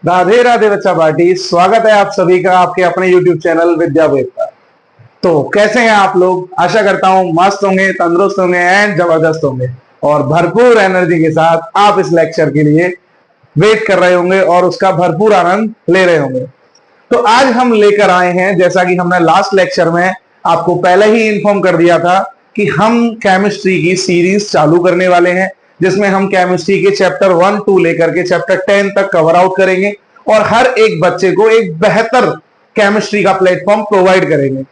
राधे राधे बच्चा पार्टी। स्वागत है आप सभी का आपके अपने YouTube चैनल विद्या वेद पर। तो कैसे हैं आप लोग? आशा करता हूं मस्त होंगे, तंदुरुस्त होंगे एंड जबरदस्त होंगे और भरपूर एनर्जी के साथ आप इस लेक्चर के लिए वेट कर रहे होंगे और उसका भरपूर आनंद ले रहे होंगे। तो आज हम लेकर आए हैं, जैसा कि हमने लास्ट लेक्चर में आपको पहले ही इन्फॉर्म कर दिया था कि हम केमिस्ट्री की सीरीज चालू करने वाले हैं, जिसमें हम केमिस्ट्री के चैप्टर 1 2 लेकर के चैप्टर 10 तक कवर आउट करेंगे और हर एक बच्चे को एक बेहतर केमिस्ट्री का प्लेटफॉर्म प्रोवाइड करेंगे।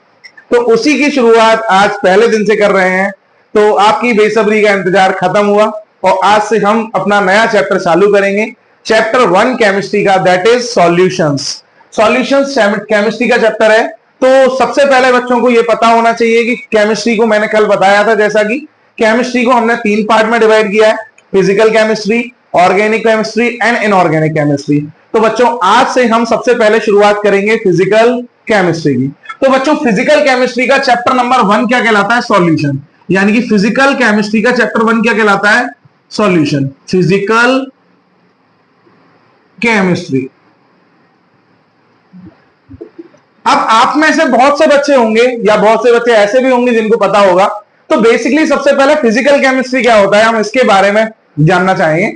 तो उसी की शुरुआत आज पहले दिन से कर रहे हैं। तो आपकी बेसब्री का इंतजार खत्म हुआ और आज से हम अपना नया चैप्टर चालू करेंगे, चैप्टर 1 केमिस्ट्री का, that is solutions. Solutions chemistry का चैप्टर है। तो सबसे पहले बच्चों को यह पता होना चाहिए कि केमिस्ट्री को मैंने कल बताया था, जैसा कि केमिस्ट्री को हमने 3 पार्ट में डिवाइड किया है, physical chemistry, organic chemistry and inorganic chemistry. तो बच्चों आज से हम सबसे पहले शुरुआत करेंगे फिजिकल केमिस्ट्री की। तो बच्चों फिजिकल केमिस्ट्री का चैप्टर नंबर 1 क्या कहलाता है? सॉल्यूशन। यानी कि फिजिकल केमिस्ट्री का चैप्टर 1 क्या कहलाता है? सॉल्यूशन। Physical chemistry. अब आप में से बहुत से बच्चे होंगे या बहुत से बच्चे ऐसे भी होंगे जिनको पता होगा। तो बेसिकली सबसे पहले फिजिकल केमिस्ट्री क्या होता है, हम इसके बारे में जानना चाहेंगे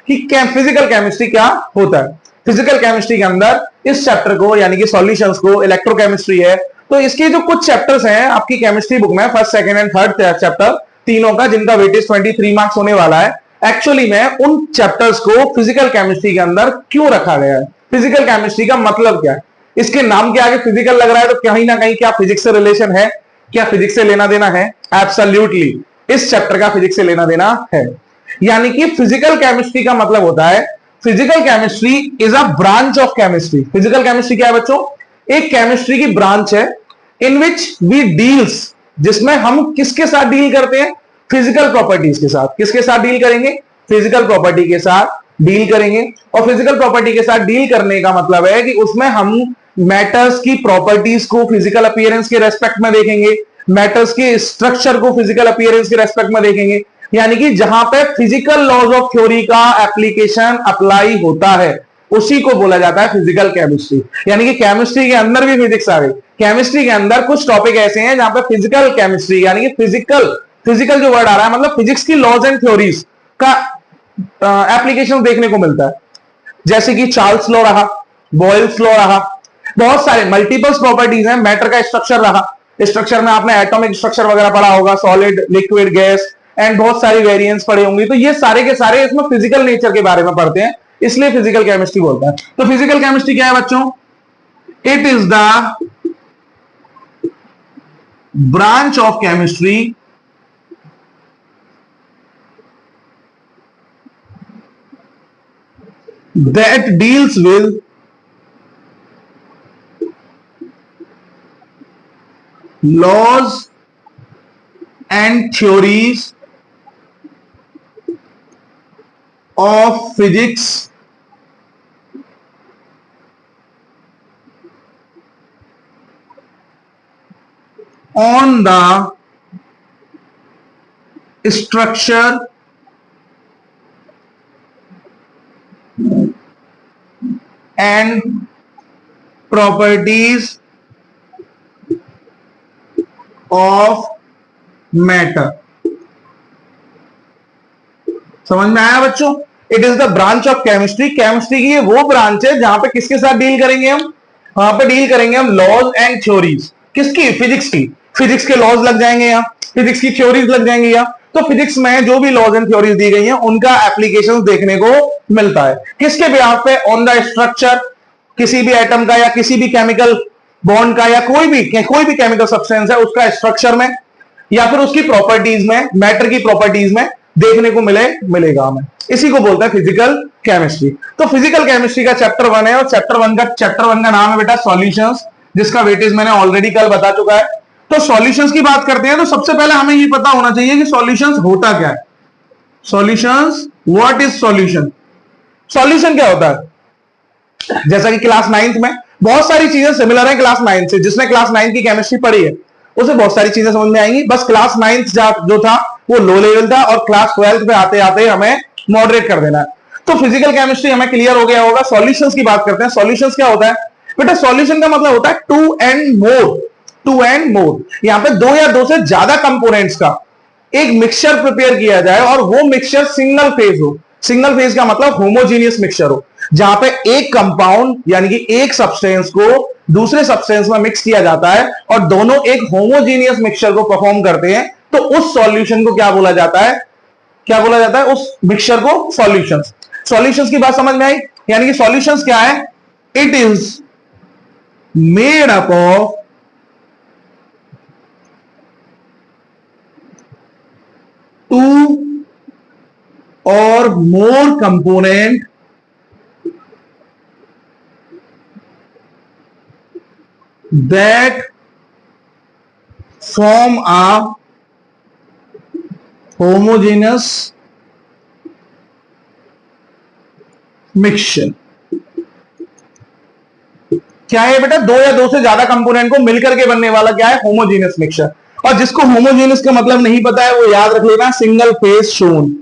कि फिजिकल केमिस्ट्री क्या होता है। फिजिकल केमिस्ट्री के अंदर इस चैप्टर को, यानी कि सॉल्यूशंस को, इलेक्ट्रोकेमिस्ट्री है, तो इसके जो कुछ चैप्टर्स हैं आपकी केमिस्ट्री बुक में, first second and third chapter तीनों का, जिनका वेटेज 23 मार्क्स होने वाला है, एक्चुअली में उन चैप्टर्स को फिजिकल केमिस्ट्री के अंदर क्यों रखा गया है, फिजिकल केमिस्ट्री का मतलब क्या है, इसके नाम के आगे फिजिकल लग रहा है, तो कहीं ना कहीं क्या फिजिक्स से रिलेशन है, क्या फिजिक्स से लेना देना है? एब्सोल्युटली इस चैप्टर का फिजिक्स से लेना देना है। यानी कि फिजिकल केमिस्ट्री का मतलब होता है, physical chemistry is a branch of chemistry. Physical chemistry क्या है बच्चों? एक केमिस्ट्री की ब्रांच है इन विच वी डील्स, जिसमें हम किसके साथ डील करते हैं? फिजिकल प्रॉपर्टीज के साथ। किसके साथ डील करेंगे? फिजिकल प्रॉपर्टी के साथ डील करेंगे। और फिजिकल प्रॉपर्टी के साथ डील करने का मतलब है कि उसमें हम मैटर्स की प्रॉपर्टीज को फिजिकल अपीयरेंस के रेस्पेक्ट में देखेंगे, मैटर्स के स्ट्रक्चर को फिजिकल अपीयरेंस के रेस्पेक्ट में देखेंगे। यानी कि जहां पे फिजिकल लॉज ऑफ थ्योरी का एप्लीकेशन अप्लाई होता है, उसी को बोला जाता है फिजिकल केमिस्ट्री। यानी कि केमिस्ट्री के अंदर भी फिजिक्स आ गई। केमिस्ट्री के अंदर कुछ टॉपिक ऐसे हैं जहां पे फिजिकल केमिस्ट्री, यानी कि फिजिकल जो वर्ड आ रहा है, मतलब फिजिक्स की लॉज एंड थ्योरीज का एप्लीकेशन देखने को मिलता है। जैसे कि चार्ल्स लॉ रहा, बॉयल्स लॉ रहा, बहुत सारे मल्टीपल्स प्रॉपर्टीज हैं। मैटर का स्ट्रक्चर रहा, स्ट्रक्चर में आपने एटॉमिक स्ट्रक्चर वगैरह पढ़ा होगा, सॉलिड, लिक्विड, गैस एंड बहुत सारी वेरिएंट्स पढ़े होंगे। तो ये सारे के सारे इसमें फिजिकल नेचर के बारे में पढ़ते हैं, इसलिए फिजिकल केमिस्ट्री बोलता है। तो फिजिकल केमिस्ट्री क्या है बच्चों? It is the branch of chemistry that deals with laws and theories of physics on the structure and properties of matter। समझ में आया बच्चों? It is the branch of chemistry. Chemistry की ये वो ब्रांच है जहां पे किसके साथ डील करेंगे हम? वहां पे डील करेंगे हम लॉज एंड थ्योरीज। किसकी? फिजिक्स की। फिजिक्स के लॉज लग जाएंगे यहाँ, फिजिक्स की थ्योरीज लग जाएंगे यहाँ। तो फिजिक्स में जो भी लॉज एंड थ्योरीज दी गई हैं, उनका एप्लीकेशन देखने को मिलता है। किसके बिहाफ पे? ऑन द स्ट्रक्चर, किसी भी एटम का या किसी भी केमिकल बॉन्ड का या कोई भी केमिकल सब्सटेंस है उसका स्ट्रक्चर में, या फिर उसकी प्रॉपर्टीज में, मैटर की प्रॉपर्टीज में देखने को मिलेगा हमें। इसी को बोलते हैं फिजिकल केमिस्ट्री। तो फिजिकल केमिस्ट्री का चैप्टर 1 है और चैप्टर 1 का नाम है बेटा सॉल्यूशंस, जिसका वेटेज मैंने ऑलरेडी कल बता चुका है। तो सॉल्यूशंस की बात करते हैं तो सबसे पहले हमें ये पता होना चाहिए कि सॉल्यूशंस होता क्या है। Solutions, what is solution? Solution क्या होता है? जैसा कि क्लास 9th में बहुत सारी चीजें सिमिलर है क्लास 9 से। जिसने क्लास 9 की केमिस्ट्री पढ़ी है उसे बहुत सारी चीजें समझ में आएंगी। बस क्लास 9th जो था वो लो लेवल था और क्लास 12th पे आते आते हमें मॉडरेट कर देना है। तो फिजिकल केमिस्ट्री हमें क्लियर हो गया होगा। सॉल्यूशंस की बात करते हैं। सॉल्यूशंस क्या होता है बेटा? सॉल्यूशन का मतलब होता है two and more, two and more. यहां पे दो या दो से ज्यादा कंपोनेंट्स का एक मिक्सचर प्रिपेयर किया जाए और वो मिक्सचर सिंगल फेज हो। सिंगल फेज का मतलब होमोजीनियस मिक्सचर हो, जहां पे एक कंपाउंड यानी कि एक सब्सटेंस को दूसरे सब्सटेंस में मिक्स किया जाता है और दोनों एक होमोजीनियस मिक्सचर को परफॉर्म करते हैं, तो उस सॉल्यूशन को क्या बोला जाता है? क्या बोला जाता है उस मिक्सचर को? सॉल्यूशंस। सॉल्यूशंस की बात समझ में आई? यानी कि सॉल्यूशंस क्या है? It is made up of two or more component that form a homogeneous mixture। क्या है बेटा? दो या दो से ज्यादा कंपोनेंट को मिलकर के बनने वाला क्या है? Homogeneous mixture. और जिसको होमोजीनियस का मतलब नहीं पता है वो याद रख लेना, single phase shown.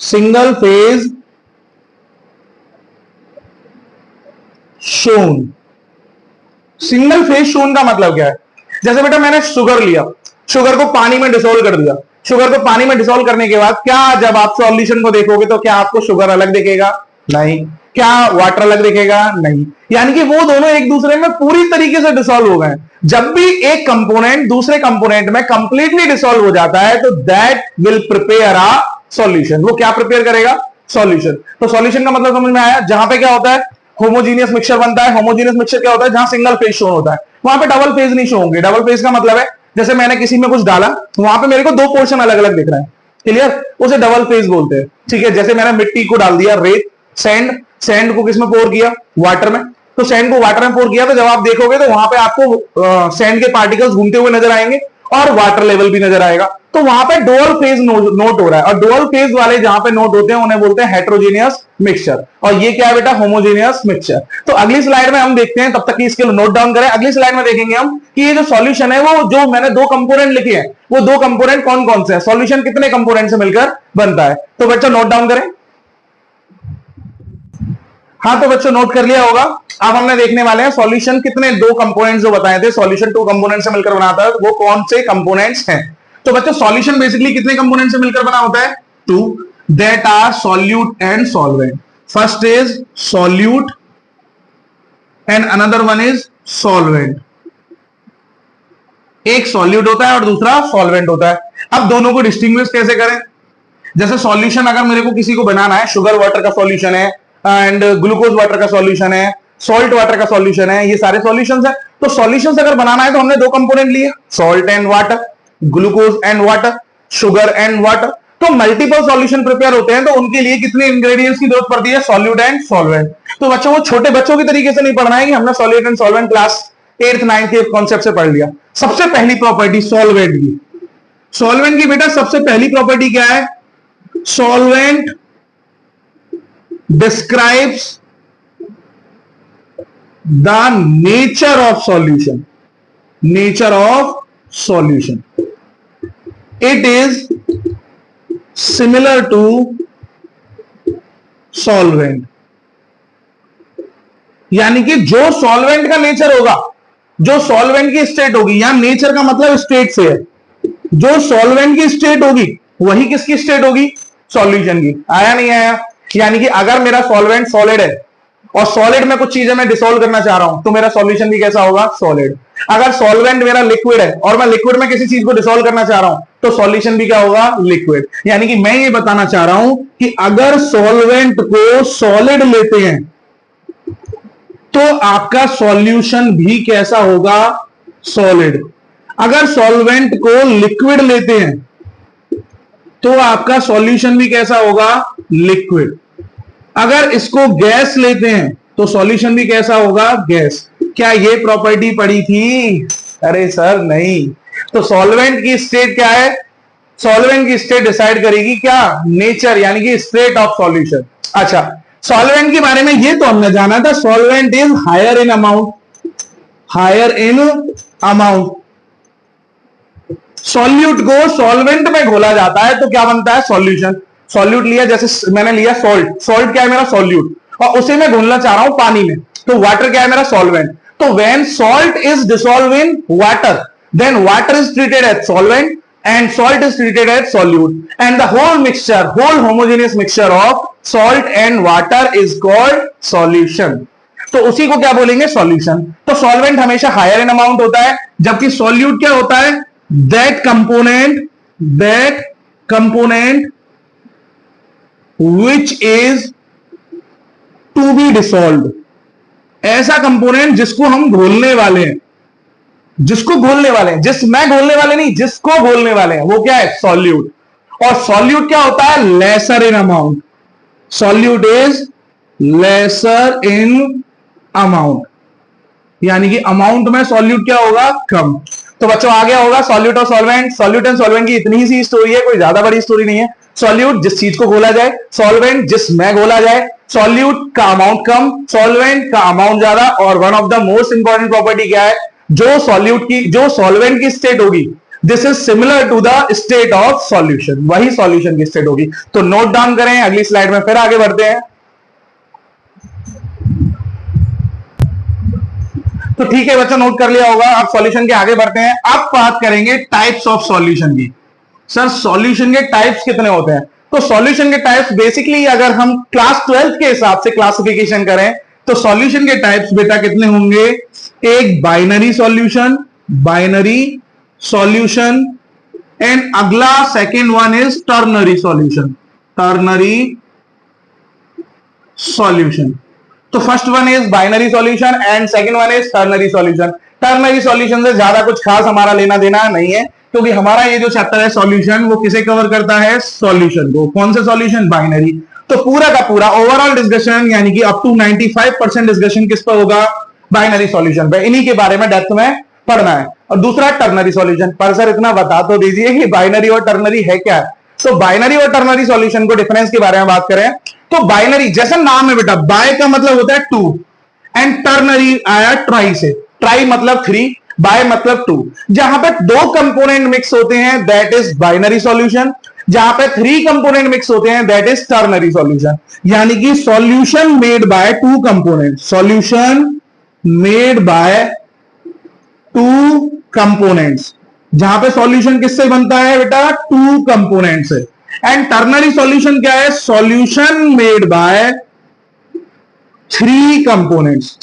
Single phase shown. Single phase shown का मतलब क्या है? जैसे बेटा मैंने शुगर लिया, शुगर को पानी में डिसॉल्व कर दिया। शुगर को पानी में डिसॉल्व करने के बाद क्या जब आप सॉल्यूशन को देखोगे तो क्या आपको शुगर अलग दिखेगा? नहीं। क्या वाटर अलग दिखेगा? नहीं। यानी कि वो दोनों एक दूसरे में पूरी तरीके से डिसॉल्व हो गए। जब भी एक कंपोनेंट दूसरे कंपोनेंट में कंप्लीटली डिसॉल्व हो जाता है तो that will prepare a solution. वो क्या प्रिपेयर करेगा? सॉल्यूशन। तो सॉल्यूशन का मतलब समझ में आया? जहां पे क्या होता है? होमोजीनियस मिक्सचर बनता है। होमोजीनियस मिक्सचर क्या होता है? जहां सिंगल फेज शो होता है, वहां पे डबल फेज नहीं शो होंगे। डबल फेज का मतलब है जैसे मैंने किसी में कुछ डाला, वहां पे मेरे को दो पोर्शन अलग अलग दिख रहा है, क्लियर? उसे डबल फेज बोलते हैं, ठीक है? जैसे मैंने मिट्टी को डाल दिया, रेत, सैंड, सैंड को किसमें पोर किया? वाटर में। तो सैंड को वाटर में पोर किया तो जब आप देखोगे तो वहां पे आपको सैंड के पार्टिकल्स घूमते हुए नजर आएंगे और वाटर लेवल भी नजर आएगा। तो वहां पे डुअल फेज नोट हो रहा है, और डुअल फेज वाले जहां पे नोट होते हैं उन्हें बोलते हैं हेटेरोजेनियस मिक्सचर। और ये क्या है बेटा? Homogeneous mixture. तो अगली स्लाइड में हम देखते हैं, तब तक की इसके नोट डाउन करें। अगली स्लाइड में देखेंगे हम कि ये जो सॉल्यूशन है वो जो मैंने दो कंपोनेंट लिखे हैं, वो दो कंपोनेंट कौन कौन से हैं, सॉल्यूशन कितने कंपोनेंट से मिलकर बनता है। तो बच्चों नोट डाउन करें। हाँ तो बच्चों नोट कर लिया होगा। अब हमने देखने वाले हैं सॉल्यूशन कितने, दो कंपोनेंट्स जो बताए थे, सॉल्यूशन टू कंपोनेंट से मिलकर बनाता है, वो कौन से कंपोनेंट्स हैं। तो बच्चों सॉल्यूशन बेसिकली कितने कंपोनेंट से मिलकर बना होता है? Two, that are solute and solvent. First is solute and another one is solvent. एक सॉल्यूट होता है और दूसरा सॉल्वेंट होता है। अब दोनों को डिस्टिंग्विश कैसे करें? जैसे सॉल्यूशन अगर मेरे को किसी को बनाना है, शुगर वाटर का सॉल्यूशन है एंड ग्लूकोज वाटर का सॉल्यूशन है, सॉल्ट वाटर का सॉल्यूशन है, ये सारे सॉल्यूशंस है। तो सॉल्यूशंस अगर बनाना है तो हमने दो कंपोनेंट लिए, salt and water, glucose and water, sugar and water. तो मल्टीपल सॉल्यूशन प्रिपेयर होते हैं तो उनके लिए कितने इंग्रेडिएंट्स की जरूरत पड़ती है? Solute and solvent. तो बच्चों को छोटे बच्चों की तरीके से नहीं पढ़ना है कि हमने solute and solvent class 8th 9th के कॉन्सेप्ट से पढ़ लिया। सबसे पहली प्रॉपर्टी सॉल्वेंट की, सॉल्वेंट की बेटा सबसे पहली प्रॉपर्टी क्या है? Solvent describes the nature of solution. Nature of solution. It is similar to solvent. यानी कि जो सॉल्वेंट का नेचर होगा, जो सॉल्वेंट की स्टेट होगी, यहां नेचर का मतलब स्टेट से है, जो सॉल्वेंट की स्टेट होगी वही किसकी स्टेट होगी? सॉल्यूशन की। आया नहीं आया? यानी कि अगर मेरा सॉल्वेंट सॉलिड है और सॉलिड में कुछ चीजें मैं डिसॉल्व करना चाह रहा हूं तो मेरा सॉल्यूशन भी कैसा होगा? सॉलिड। अगर सॉल्वेंट मेरा लिक्विड है और मैं लिक्विड में किसी चीज को डिसॉल्व करना चाह रहा हूं तो सॉल्यूशन भी क्या होगा? लिक्विड। यानी कि मैं ये बताना चाह रहा हूं कि अगर सॉल्वेंट को सॉलिड लेते हैं तो आपका सॉल्यूशन भी कैसा होगा? सॉलिड। अगर सॉल्वेंट को लिक्विड लेते हैं तो आपका सॉल्यूशन भी कैसा होगा? लिक्विड। अगर इसको गैस लेते हैं तो सॉल्यूशन भी कैसा होगा? गैस। क्या ये प्रॉपर्टी पड़ी थी? अरे सर नहीं। तो सॉल्वेंट की स्टेट क्या है? सॉल्वेंट की स्टेट डिसाइड करेगी क्या? नेचर, यानी कि स्टेट ऑफ सॉल्यूशन। अच्छा, सॉल्वेंट के बारे में ये तो हमने जाना था, solvent is higher in amount, higher in amount. Solute को सॉल्वेंट में घोला जाता है तो क्या बनता है? सॉल्यूशन। सॉल्यूट लिया, जैसे मैंने लिया सॉल्ट, सॉल्ट क्या है मेरा सॉल्यूट, और उसे मैं घुलना चाह रहा हूं पानी में, तो वाटर क्या है मेरा सॉल्वेंट। तो when salt is dissolve in water, then water is treated as solvent and salt is treated as solute, and the whole mixture, whole homogeneous mixture of salt and water is called solution। तो उसी को क्या बोलेंगे solution. तो solvent हमेशा higher in amount होता है, जबकि सॉल्यूट क्या होता है that component which is to be dissolve, ऐसा कंपोनेंट जिसको हम घोलने वाले हैं, जिसको घोलने वाले हैं, मैं घोलने वाले नहीं, जिसको घोलने वाले हैं, वो क्या है सॉल्यूट। और सॉल्यूट क्या होता है lesser in amount, solute is lesser in amount, यानी कि अमाउंट में सॉल्यूट क्या होगा कम। तो बच्चों आ गया होगा सॉल्यूट और सॉल्वेंट, सॉल्यूट एंड सॉल्वेंट की इतनी सी स्टोरी है, कोई ज्यादा बड़ी स्टोरी नहीं है। सॉल्यूट जिस चीज को घोला जाए, सॉल्वेंट जिस में घोला जाए, सॉल्यूट का अमाउंट कम, सॉल्वेंट का अमाउंट ज्यादा। और one of the most important property क्या है, जो सॉल्यूट की, जो सॉल्वेंट की स्टेट होगी, this is similar to the state of solution, वही सॉल्यूशन की स्टेट होगी। तो नोट डाउन करें, अगली स्लाइड में फिर आगे बढ़ते हैं। तो ठीक है बच्चों, नोट कर लिया होगा। अब सॉल्यूशन के आगे बढ़ते हैं। अब बात करेंगे टाइप्स ऑफ सॉल्यूशन की। सर सॉल्यूशन के टाइप्स कितने होते हैं? तो सॉल्यूशन के टाइप्स बेसिकली अगर हम क्लास 12 के हिसाब से क्लासिफिकेशन करें तो सॉल्यूशन के टाइप्स बेटा कितने होंगे, एक बाइनरी सॉल्यूशन एंड अगला second one is ternary solution. तो first one is binary solution and second one is ternary solution. Ternary solution से ज्यादा कुछ खास हमारा लेना देना नहीं है, क्योंकि हमारा ये जो चैप्टर है सॉल्यूशन वो किसे कवर करता है, सॉल्यूशन को। कौन से सॉल्यूशन, बाइनरी। तो पूरा का पूरा ओवरऑल डिस्कशन यानी कि अप टू 95% डिस्कशन किस पर होगा, बाइनरी सॉल्यूशन पे। इन्हीं के बारे में डेप्थ में पढ़ना है। और दूसरा टर्नरी सॉल्यूशन। पर सर इतना बता तो दीजिए कि बाइनरी और टर्नरी है क्या। तो बाइनरी और टर्नरी सॉल्यूशन को डिफरेंस के बारे में बात करें तो बाइनरी जैसा नाम है बेटा, बाय का मतलब होता है टू एंड टर्नरी आया ट्राई से, ट्राई मतलब थ्री, बाय मतलब टू। जहां पे दो कंपोनेंट मिक्स होते हैं दैट इज बाइनरी सॉल्यूशन, जहां पे थ्री कंपोनेंट मिक्स होते हैं दैट इज टर्नरी सॉल्यूशन। यानी कि solution made by two component, solution made by two components, जहां पे सॉल्यूशन किससे बनता है बेटा, टू कंपोनेंट से। एंड टर्नरी सॉल्यूशन क्या है, solution made by three components,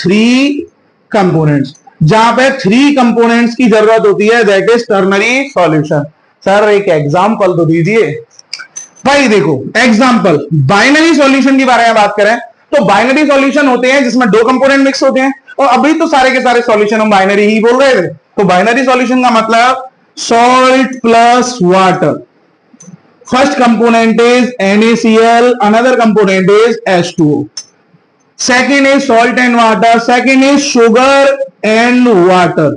जहां पे थ्री कंपोनेंट्स की जरूरत होती है that is ternary solution. Sir एक एग्जांपल तो दीजिए भाई। देखो एग्जांपल, बाइनरी सॉल्यूशन के बारे में बात करें तो बाइनरी सॉल्यूशन होते हैं जिसमें दो कंपोनेंट मिक्स होते हैं, और अभी तो सारे के सारे सॉल्यूशन हम बाइनरी ही बोल रहे थे। तो बाइनरी सॉल्यूशन का मतलब salt plus water, first component is NaCl, another component is H2O, second is salt and water, second is sugar and water।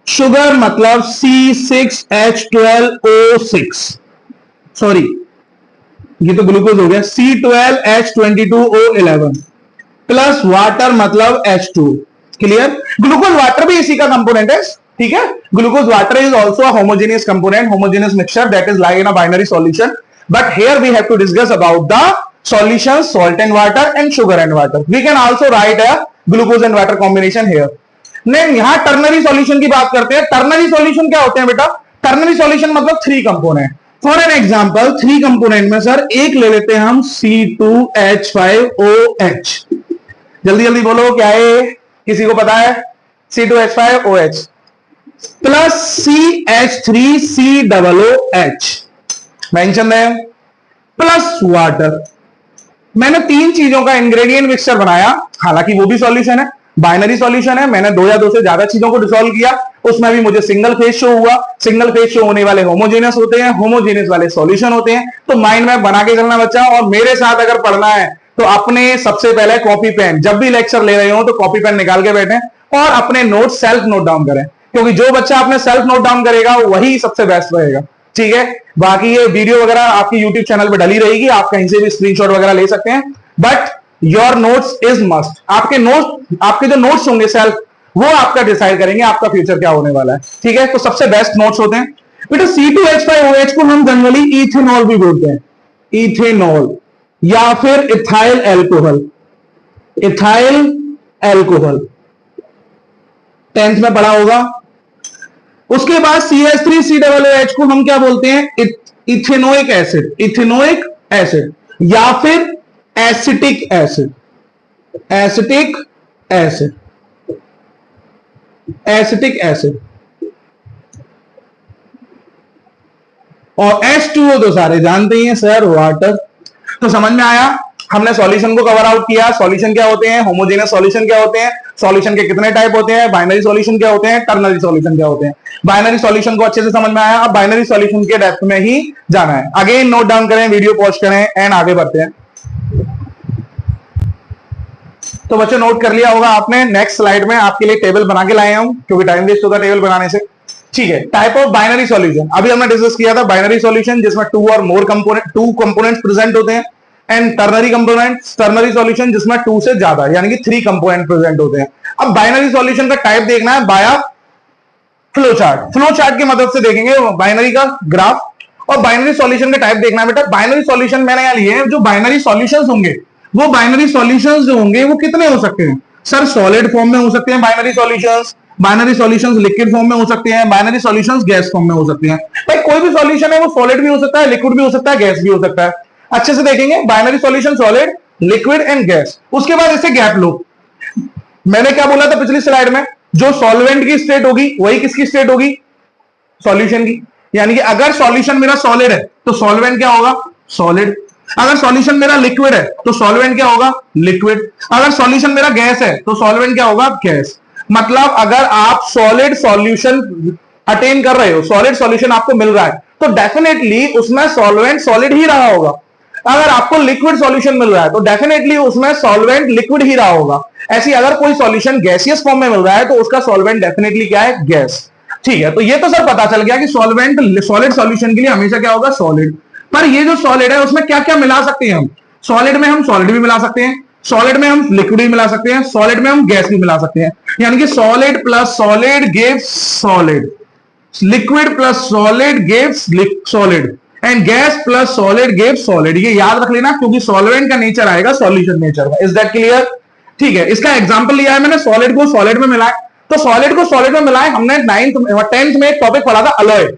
Sugar मतलब C6H12O6, सॉरी ये तो ग्लूकोज हो गया, C12H22O11 प्लस वाटर मतलब H2। क्लियर, ग्लूकोज वाटर भी इसी का component है, ठीक है। Glucose water is also a homogeneous component, homogeneous mixture that is like in a binary solution, but here we have to discuss about the solution salt and water and sugar and water. We can also write a glucose and water combination here. नहीं, यहां ternary solution की बात करते हैं। Ternary solution क्या होते हैं बेटा, टर्नरी सॉल्यूशन मतलब three component. For an example three component में सर एक ले लेते हैं हम C2H5OH। जल्दी जल्दी बोलो क्या है, किसी को पता है, C2H5OH प्लस CH3COOH मेंशन है, प्लस वाटर। मैंने तीन चीजों का इंग्रेडिएंट मिक्सचर बनाया, हालांकि वो भी सॉल्यूशन है, बाइनरी सॉल्यूशन है। मैंने दो या दो से ज्यादा चीजों को डिसॉल्व किया, उसमें भी मुझे सिंगल फेज शो हुआ। सिंगल फेज शो होने वाले होमोजेनियस होते हैं, होमोजेनियस वाले सॉल्यूशन होते हैं। तो माइंड में बना के चलना बच्चा, और मेरे साथ अगर पढ़ना है तो अपने सबसे पहले कॉपी पेन, जब भी लेक्चर ले रहे हो तो कॉपी पेन निकाल के बैठे और अपने नोट सेल्फ नोट डाउन करें, क्योंकि जो बच्चा अपने सेल्फ नोट डाउन करेगा वही सबसे बेस्ट रहेगा, ठीक है। बाकी ये वीडियो वगैरह आपकी यूट्यूब चैनल पे डली रहेगी, आप कहीं से भी स्क्रीनशॉट वगैरह ले सकते हैं, but your notes is must. आपके नोट्स, आपके जो नोट्स होंगे सेल्फ, वो आपका डिसाइड करेंगे आपका फ्यूचर क्या होने वाला है, ठीक है। तो सबसे बेस्ट नोट्स होते हैं बेटा। C2H5OH को हम जनरली इथेनॉल भी बोलते हैं, इथेनॉल या फिर ethyl alcohol, ethyl alcohol 10th में पढ़ा होगा। उसके बाद CH3COOH को हम क्या बोलते हैं? इथेनोइक एसिड, इथेनोइक एसिड या फिर acetic acid, acetic acid, acetic acid. और H2O तो सारे जानते ही हैं सर, वाटर। तो समझ में आया, हमने सॉल्यूशन को कवर आउट किया। सॉल्यूशन क्या होते हैं, होमोजेनस सॉल्यूशन क्या होते हैं, सॉल्यूशन के कितने टाइप होते हैं, बाइनरी सॉल्यूशन क्या होते हैं, टर्नरी सॉल्यूशन क्या होते हैं। बाइनरी सॉल्यूशन को अच्छे से समझ में आया। अब बाइनरी सॉल्यूशन के डेप्थ में ही जाना है। अगेन नोट डाउन करें, वीडियो पॉज करें एंड आगे बढ़ते हैं। तो बच्चों नोट कर लिया होगा आपने। नेक्स्ट स्लाइड में आपके लिए टेबल बना के लाए हूं, क्योंकि टाइम वेस्ट होगा टेबल बनाने से। ठीक है, टाइप ऑफ बाइनरी सॉल्यूशन अभी हमने डिस्कस किया था। बाइनरी सॉल्यूशन जिसमें to or more component, two components present होते हैं, and ternary components, ternary solution जिसमें टू से ज्यादा यानी कि 3 कंपोनेंट प्रेजेंट होते हैं। अब बाइनरी सॉल्यूशन का टाइप देखना है बाया फ्लो चार्ट। फ्लो चार्ट की मदद से देखेंगे बाइनरी का ग्राफ। और बाइनरी सॉल्यूशन का टाइप देखना है बेटा। बाइनरी सॉल्यूशन मैंने यहां लिए हैं, जो बाइनरी सॉल्यूशंस होंगे वो बाइनरी सॉल्यूशंस जो होंगे वो कितने हो सकते हैं? सर सॉलिड फॉर्म में हो सकते हैं binary solutions, binary solutions liquid form में हो सकते हैं, बाइनरी सॉल्यूशंस गैस फॉर्म में हो सकते हैं। भाई कोई भी सॉल्यूशन है वो सॉलिड भी हो सकता है, लिक्विड भी हो सकता है, गैस भी हो सकता है। अच्छे से देखेंगे binary solution solid, liquid and gas. उसके बाद इसे गैप लो। मैंने क्या बोला था पिछली स्लाइड में, जो सॉल्वेंट की स्टेट होगी वही किसकी स्टेट होगी? सॉल्यूशन की। यानी कि अगर सॉल्यूशन मेरा सॉलिड है तो सॉल्वेंट क्या होगा? सॉलिड। अगर सॉल्यूशन मेरा लिक्विड है तो सॉल्वेंट क्या होगा? लिक्विड। अगर सॉल्यूशन मेरा गैस है तो सॉल्वेंट क्या होगा? गैस। मतलब अगर आप सॉलिड सॉल्यूशन अटेन कर रहे हो, सॉलिड सॉल्यूशन आपको मिल रहा है, तो डेफिनेटली उसमें सॉल्वेंट सॉलिड ही रहा होगा। अगर आपको लिक्विड सॉल्यूशन मिल रहा है तो डेफिनेटली उसमें सॉल्वेंट लिक्विड ही रहा होगा। ऐसी अगर कोई सॉल्यूशन गैसियस फॉर्म में मिल रहा है तो उसका सॉल्वेंट डेफिनेटली क्या है? गैस। ठीक है, तो ये तो सर पता चल गया कि सॉल्वेंट सॉलिड सॉल्यूशन के लिए हमेशा क्या होगा? सॉलिड। पर ये जो सॉलिड है उसमें क्या क्या मिला सकते हैं हम? सॉलिड में हम सॉलिड भी मिला सकते हैं, सॉलिड में हम लिक्विड भी मिला सकते हैं, सॉलिड में हम गैस भी मिला सकते हैं। यानी कि solid plus solid gives solid, liquid plus solid gives solid, and gas plus solid gives solid. ये याद रख लेना, क्योंकि सॉल्वेंट का नेचर आएगा सॉल्यूशन नेचर में। Is that clear? ठीक है, इसका एग्जांपल लिया है मैंने, सॉलिड को सॉलिड में मिलाए। तो सॉलिड को सॉलिड में मिलाए हमने 10th में एक टॉपिक पढ़ा था, अलॉय।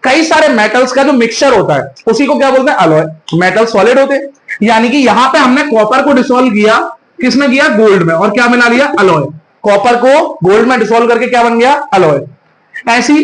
कई सारे मेटल्स का जो मिक्सचर होता है उसी को क्या बोलते हैं? अलॉय। मेटल सॉलिड होते हैं। यानी कि यहां पे हमने कॉपर को डिसॉल्व किया, किसमें किया? गोल्ड में, और क्या मिला लिया? अलॉय। कॉपर को गोल्ड में डिसॉल्व करके क्या बन गया? अलॉय। ऐसी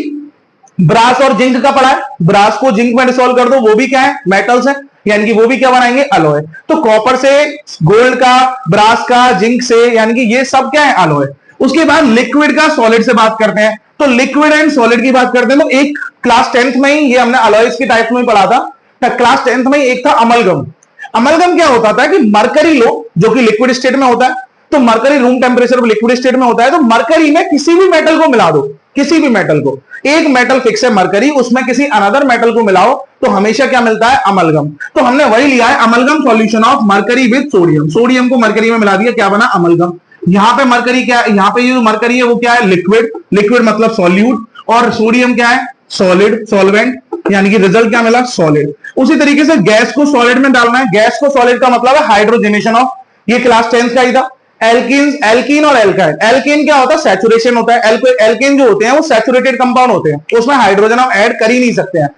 ब्रास और जिंक का पढ़ा है, ब्रास को जिंक में डिसॉल्व कर दो, वो भी क्या है? मेटल्स है, यानी कि वो भी क्या बनाएंगे? अलॉय। तो कॉपर से गोल्ड का, ब्रास का, जिंक से, यानी कि ये सब क्या है? अलॉय। उसके बाद लिक्विड का सॉलिड से बात करते हैं, तो लिक्विड एंड सॉलिड की बात करते हैं। तो एक क्लास 10th में ही ये हमने अलॉयज की टाइप में पढ़ा था। क्लास 10th में एक था अमलगम। अमलगम क्या होता था कि मरकरी लो, जो कि लिक्विड स्टेट में होता है, तो मरकरी रूम टेम्परेचर पर लिक्विड स्टेट में होता है, तो मरकरी में किसी भी मेटल को मिला दो, किसी भी मेटल को। एक मेटल फिक्स है मरकरी, उसमें किसी अनदर मेटल को मिलाओ तो हमेशा क्या मिलता है? अमलगम। तो हमने वही लिया है, amalgam solution of mercury with sodium. Sodium को मरकरी में मिला दिया, क्या बना? अमलगम। यहां पे मरकरी क्या है? यहां पे ये जो मरकरी है वो क्या है? लिक्विड। लिक्विड मतलब सॉल्यूट, और सोडियम क्या है? Solid, solvent. यानी कि रिजल्ट क्या मिला? सॉलिड। उसी तरीके से गैस को सॉलिड में डालना है। गैस को सॉलिड का मतलब है हाइड्रोजनेशन ऑफ, ये क्लास 10th का ही था। एल्कीन, एल्कीन और एल्काइन। एल्कीन क्या होता है? सैचुरेशन होता है। एल्कीन जो होते हैं वो सैचुरेटेड कंपाउंड होते हैं, उसमें हाइड्रोजन आप ऐड कर ही नहीं सकते हैं।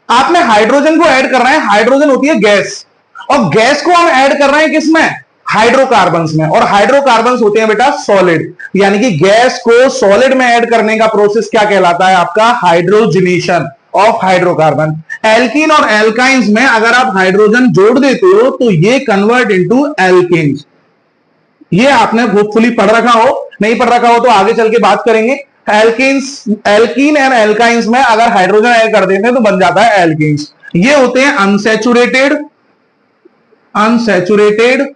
आपने हाइड्रोजन को ऐड करना है, हाइड्रोजन होती है गैस, और गैस को हम ऐड कर रहे हैं किसमें? हाइड्रोकार्बन्स में, और हाइड्रोकार्बन्स होते हैं बेटा सॉलिड। यानी कि गैस को सॉलिड में ऐड करने का प्रोसेस क्या कहलाता है? आपका हाइड्रोजनेशन ऑफ हाइड्रोकार्बन। एल्कीन और एल्काइंस में अगर आप हाइड्रोजन जोड़ देते हो तो ये कन्वर्ट इनटू एल्केन्स। ये आपने होपफुली पढ़ रखा हो, नहीं पढ़ रखा हो तो आगे चल के बात करेंगे। एल्कीन्स, एल्कीन एंड एल्काइंस में अगर हाइड्रोजन ऐड कर देते हैं तो बन जाता है एल्कीन्स। ये होते हैं अनसैचुरेटेड, अनसैचुरेटेड,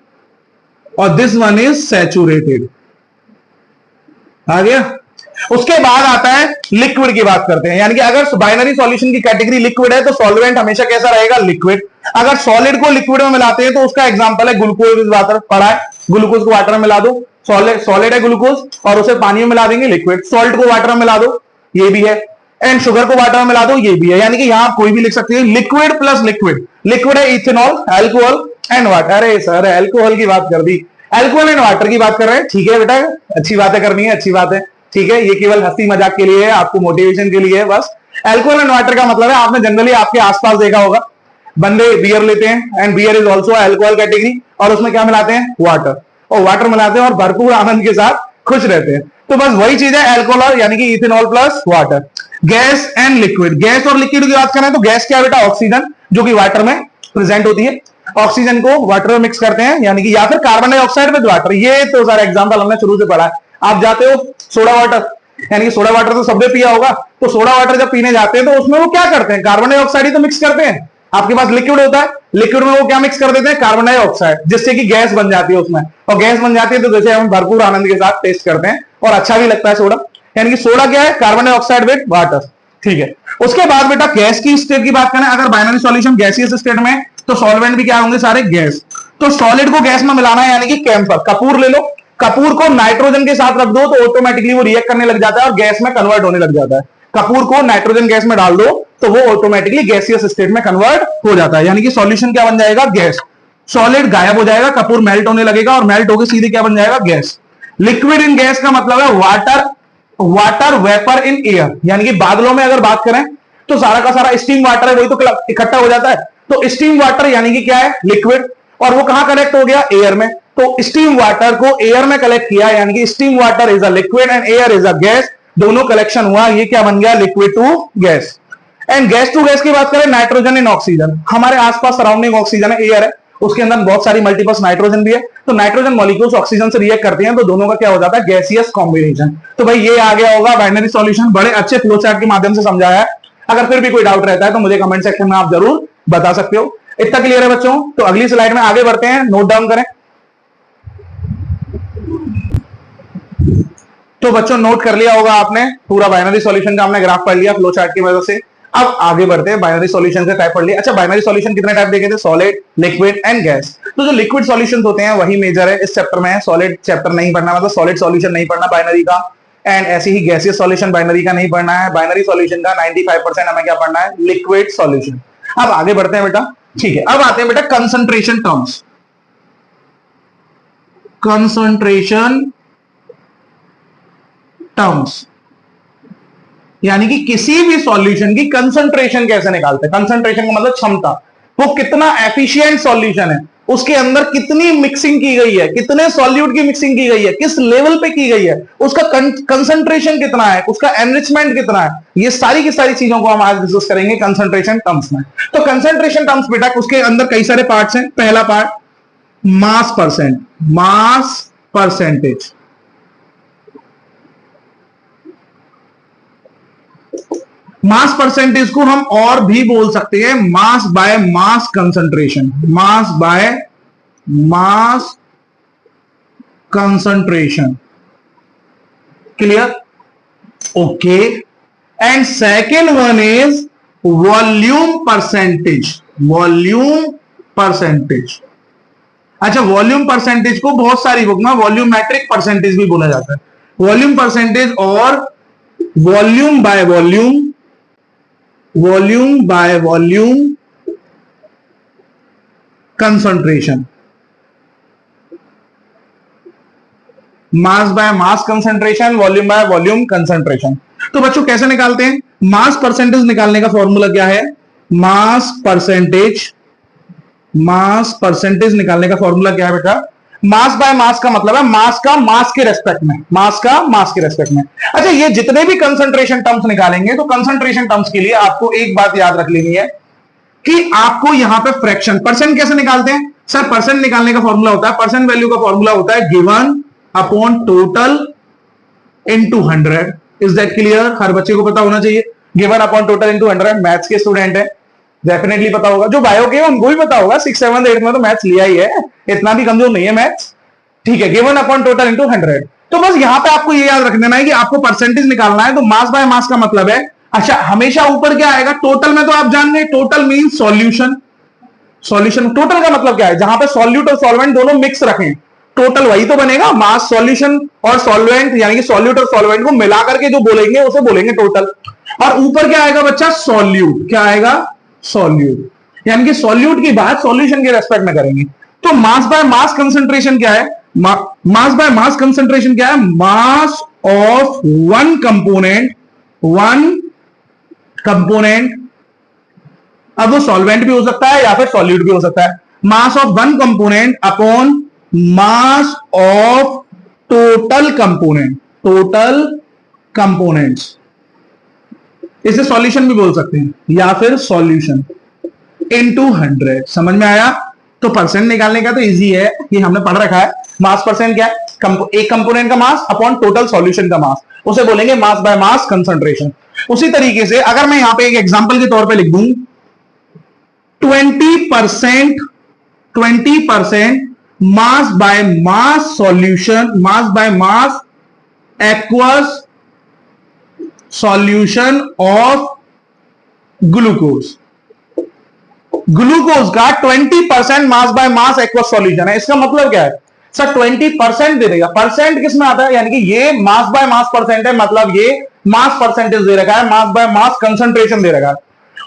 और दिस वन इज सैचुरेटेड। आ गया? उसके बाद आता है लिक्विड की बात करते हैं। यानी कि अगर बाइनरी सॉल्यूशन की कैटेगरी लिक्विड है तो सॉल्वेंट हमेशा कैसा रहेगा? लिक्विड। अगर सॉलिड को लिक्विड में मिलाते हैं तो उसका एग्जांपल है ग्लूकोज। वाटर पढ़ा है, ग्लूकोज को वाटर में मिला दो, सॉलिड है ग्लूकोज, और उसे पानी में मिला देंगे, लिक्विड। सॉल्ट को वाटर में मिला दो, ये भी है, एंड शुगर को वाटर में मिला दो, ये भी है। यानी कि यहां आप कोई भी लिख सकते हैं, लिक्विड प्लस लिक्विड। लिक्विड है इथेनॉल, अल्कोहल एंड वाटर। अरे सर अल्कोहल की बात कर दी, अल्कोहल एंड वाटर की बात कर रहे हैं। ठीक है बेटा, अच्छी बातें करनी है, अच्छी बात है, ठीक है। ये केवल हंसी मजाक के लिए है, आपको मोटिवेशन के लिए है बस। अल्कोहल एंड वाटर का मतलब है, आपने जनरली आपके आसपास देखा होगा, बंदे बियर लेते हैं and beer is also alcohol category, और उसमें क्या मिलाते हैं, वाटर, और वाटर मिलाते हैं और भरपूर आनंद के साथ खुश रहते हैं। तो बस वही चीज है अल्कोहल यानी कि ethanol plus water. Gas and liquid, gas और लिक्विड की बात करें तो गैस क्या है बेटा, ऑक्सीजन, जो कि वाटर में प्रेजेंट होती है। ऑक्सीजन को वाटर में मिक्स करते हैं, यानी कि या फिर कार्बन डाइऑक्साइड विद वाटर। ये तो सारा एग्जांपल हमने शुरू से पढ़ा है। आप जाते हो सोडा वाटर, यानी कि सोडा वाटर तो सबने पिया होगा, तो सोडा वाटर जब पीने जाते हैं तो उसमें वो क्या करते हैं, कार्बन डाइऑक्साइड ही तो मिक्स करते हैं। आपके पास लिक्विड होता है, लिक्विड में वो क्या मिक्स कर देते हैं, कार्बन डाइऑक्साइड, जिससे कि गैस बन जाती है उसमें, और गैस बन जाती है तो जैसे हम भरपूर आनंद के साथ टेस्ट करते हैं और अच्छा भी लगता है सोडा। यानी कि सोडा क्या है, कार्बन डाइऑक्साइड विद वाटर, ठीक है। उसके बाद बेटा गैस की स्टेट की बात करें, अगर बाइनरी सॉल्यूशन गैसियस स्टेट में, तो सॉल्वेंट भी क्या होंगे, सारे गैस। तो सॉलिड को गैस में मिलाना है, यानी कि कैम्फर, कपूर ले लो, कपूर को नाइट्रोजन के साथ रख दो तो ऑटोमेटिकली वो रिएक्ट करने लग जाता है और गैस में कन्वर्ट होने लग जाता है। कपूर को नाइट्रोजन गैस में डाल दो तो वो ऑटोमेटिकली गैसियस स्टेट में कन्वर्ट हो जाता है, यानी कि सॉल्यूशन क्या बन जाएगा, गैस। सॉलिड गायब हो जाएगा, कपूर मेल्ट होने लगेगा और मेल्ट होकर सीधे क्या बन जाएगा, गैस। लिक्विड इन गैस का मतलब है water, water vapour in air, यानी कि बादलों में अगर बात करें तो सारा का सारा स्टीम वाटर है, वही तो इकट्ठा हो जाता है। तो स्टीम वाटर यानी कि क्या है, लिक्विड, और वो कहां कलेक्ट हो गया, एयर में। तो स्टीम वाटर को एयर में कलेक्ट किया, यानी कि steam water is a liquid and air is a gas, दोनों कलेक्शन हुआ, ये क्या बन गया, liquid to gas. And gas to gas की बात करें, नाइट्रोजन इन ऑक्सीजन, हमारे आसपास सराउंडिंग ऑक्सीजन है, एयर है, उसके अंदर बहुत सारी मल्टीपल्स नाइट्रोजन भी है, तो नाइट्रोजन मॉलिक्यूल्स ऑक्सीजन से रिएक्ट करते हैं तो दोनों का क्या हो जाता है, गैसियस कॉम्बिनेशन। तो भाई ये आ गया होगा बाइनरी सॉल्यूशन, बड़े अच्छे फ्लो चार्ट के माध्यम से समझाया है। अगर फिर भी कोई डाउट रहता है तो मुझे कमेंट सेक्शन में आप जरूर बता सकते हो। इतना क्लियर है बच्चों? तो अगली स्लाइड में आगे बढ़ते हैं, नोट डाउन करें। तो बच्चों नोट कर लिया होगा आपने, पूरा बाइनरी सॉल्यूशन का हमने ग्राफ पढ़ लिया फ्लो चार्ट की वजह से। अब आगे बढ़ते हैं, बाइनरी सॉल्यूशन के टाइप पढ़ लिया। अच्छा, बाइनरी सॉल्यूशन कितने टाइप देखे थे, सॉलिड, लिक्विड एंड गैस। तो जो लिक्विड सॉल्यूशंस होते हैं वही मेजर है इस चैप्टर में, सॉलिड चैप्टर नहीं पढ़ना, मतलब सॉलिड सॉल्यूशन नहीं पढ़ना बाइनरी का, एंड ऐसे ही गैसियस सॉल्यूशन बाइनरी का नहीं पढ़ना है। बाइनरी सॉल्यूशन का 95% हमें क्या पढ़ना है, लिक्विड सॉल्यूशन। अब आगे बढ़ते हैं बेटा, ठीक है। अब आते हैं बेटा कंसंट्रेशन टर्म्स, कंसंट्रेशन टर्म्स, यानी कि किसी भी सॉल्यूशन की कंसंट्रेशन कैसे निकालते हैं। कंसंट्रेशन का मतलब क्षमता, वो कितना एफिशिएंट सॉल्यूशन है, उसके अंदर कितनी मिक्सिंग की गई है, कितने सॉल्यूट की मिक्सिंग की गई है, किस लेवल पे की गई है, उसका कंसंट्रेशन कितना है, उसका एनरिचमेंट कितना है, ये सारी की सारी चीजों को हम आज डिस्कस करेंगे कंसंट्रेशन टर्म्स में। तो कंसंट्रेशन टर्म्स बेटा उसके अंदर कई सारे पार्ट्स हैं। पहला पार्ट मास percent, mass percentage, mass percentage को हम और भी बोल सकते हैं mass by mass concentration, mass by mass concentration, clear, okay. And second one is volume percentage, volume percentage. अच्छा, वॉल्यूम परसेंटेज को बहुत सारी बुक में वॉल्यूमेट्रिक परसेंटेज भी बोला जाता है, वॉल्यूम परसेंटेज और volume by volume, volume by volume concentration, mass by mass concentration, volume by volume concentration. तो बच्चों कैसे निकालते हैं, मास परसेंटेज निकालने का फॉर्मूला क्या है, मास परसेंटेज, मास परसेंटेज निकालने का फॉर्मूला क्या है बेटा, मास बाय मास का मतलब है मास का मास के रेस्पेक्ट में, मास का मास के रेस्पेक्ट में। अच्छा, ये जितने भी कंसंट्रेशन टर्म्स निकालेंगे तो कंसंट्रेशन टर्म्स के लिए आपको एक बात याद रख लेनी है कि आपको यहां पे फ्रैक्शन, परसेंट कैसे निकालते हैं सर, परसेंट निकालने का फॉर्मूला होता है, परसेंट वैल्यू का फॉर्मूला होता है given upon total into 100। Is that clear? हर बच्चे को पता होना चाहिए, given upon total into 100। Maths के स्टूडेंट है, डेफिनेटली पता होगा, जो बायो के उनको भी पता होगा, 6, 7, 8 में तो मैथ्स लिया ही है, इतना भी कमजोर नहीं है मैथ्स, ठीक है। Given upon total into 100। तो बस यहां पे आपको ये याद रख देना है कि आपको परसेंटेज निकालना है, तो मास बाय मास का मतलब है, अच्छा हमेशा ऊपर क्या आएगा, टोटल में तो आप जान गए, total mean solution, solution total का मतलब क्या है, जहां पे सॉल्यूट और सॉल्वेंट दोनों मिक्स रखें, टोटल वही तो बनेगा, मास सॉल्यूशन और सॉल्वेंट, यानी कि सॉल्यूट और सॉल्वेंट को मिला करके जो बोलेंगे उसे बोलेंगे टोटल। और ऊपर क्या आएगा बच्चा, सॉल्यूट, क्या आएगा, सॉल्यूट। यानी कि सॉल्यूट की बात सॉल्यूशन के रेस्पेक्ट में करेंगे। तो मास बाय मास कंसंट्रेशन क्या है? मास बाय मास कंसंट्रेशन क्या है? मास ऑफ वन कंपोनेंट, अब वो सॉल्वेंट भी हो सकता है या फिर सॉल्यूट भी हो सकता है। Mass of one component upon mass of total components, इसे सॉल्यूशन भी बोल सकते हैं या फिर सॉल्यूशन इनटू 100। समझ में आया? तो परसेंट निकालने का तो इजी है, ये हमने पढ़ रखा है। मास परसेंट क्या है? एक कंपोनेंट का मास अपॉन टोटल सॉल्यूशन का मास, उसे बोलेंगे मास बाय मास कंसंट्रेशन। उसी तरीके से अगर मैं यहां पे एक एग्जांपल के तौर पे लिख दूं 20% मास by mass solution, mass by mass aqueous solution of glucose का 20% मास बाय मास एक्वस सॉल्यूशन है। इसका मतलब क्या है सर? 20% दे देगा। परसेंट किस में आता है? यानी कि ये मास बाय मास परसेंट है, मतलब ये मास परसेंटेज दे रखा है, मास बाय मास कंसंट्रेशन दे रखा है।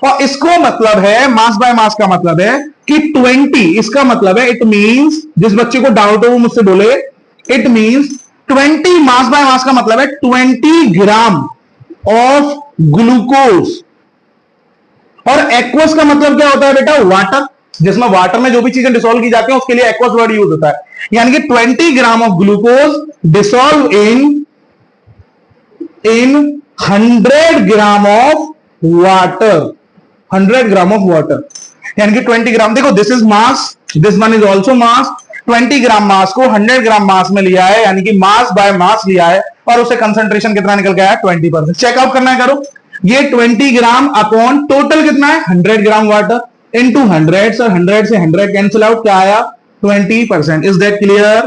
और इसको मतलब है, मास बाय मास का मतलब है कि 20, इसका मतलब है इट मींस, जिस बच्चे को डाउट हो वो मुझसे बोले, इट मींस 20 मास बाय मास का मतलब है 20 ग्राम ऑफ ग्लूकोज। और एक्वस का मतलब क्या होता है बेटा? वाटर, जिसमें वाटर में जो भी चीजें डिसॉल्व की जाती हैं उसके लिए एक्वस वर्ड यूज होता है। यानी कि 20 gram of glucose dissolve in 100 gram of water, 100 gram of water. यानी कि 20 ग्राम, देखो this is mass, this one is also mass. 20 gram mass को 100 ग्राम मास में लिया है, यानी कि मास बाय मास लिया है, और उसे कंसंट्रेशन कितना निकल गया है? 20%। चेकआउट करना है, करो। ये 20 ग्राम अपॉन टोटल कितना है? 100 ग्राम वाटर इनटू 100, सर 100 से 100 कैंसिल आउट, क्या आया? 20%। Is that clear?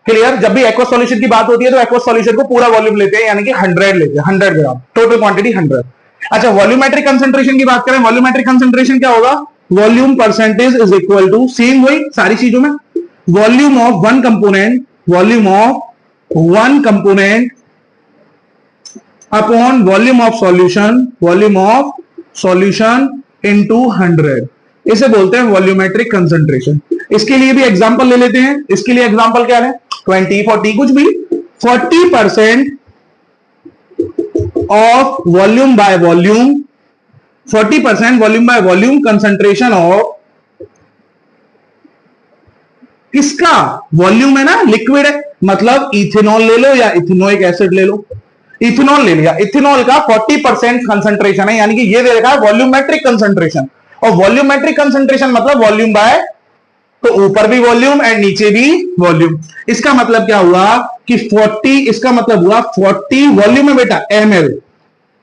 क्लियर? जब भी एक्वस सॉल्यूशन की बात होती है तो एक्वस सॉल्यूशन को पूरा वॉल्यूम लेते हैं, यानी कि 100 लेते हैं, 100 ग्राम, टोटल क्वांटिटी 100। अच्छा, वॉल्यूमेट्रिक कंसंट्रेशन की बात करें, वॉल्यूमेट्रिक कंसंट्रेशन क्या होगा? Volume percentage is equal to, same वही सारी चीजों में, volume of one component upon volume of solution into 100। इसे बोलते हैं वॉल्यूमेट्रिक कंसंट्रेशन। इसके लिए भी एग्जांपल ले लेते हैं। इसके लिए एग्जांपल क्या है? 20, 40, कुछ भी, 40% of volume by volume, 40% volume by volume concentration of, किसका? वॉल्यूम है ना, लिक्विड है, मतलब इथेनॉल ले लो या इथेनोइक एसिड ले लो। इथेनॉल ले लिया, इथेनॉल का 40% कंसंट्रेशन है, यानी कि ये दे रखा है वॉल्यूमेट्रिक कंसंट्रेशन। और वॉल्यूमेट्रिक कंसंट्रेशन मतलब वॉल्यूम बाय, तो ऊपर भी वॉल्यूम एंड नीचे भी वॉल्यूम। इसका मतलब क्या हुआ कि 40, इसका मतलब हुआ 40 वॉल्यूम है बेटा, ml,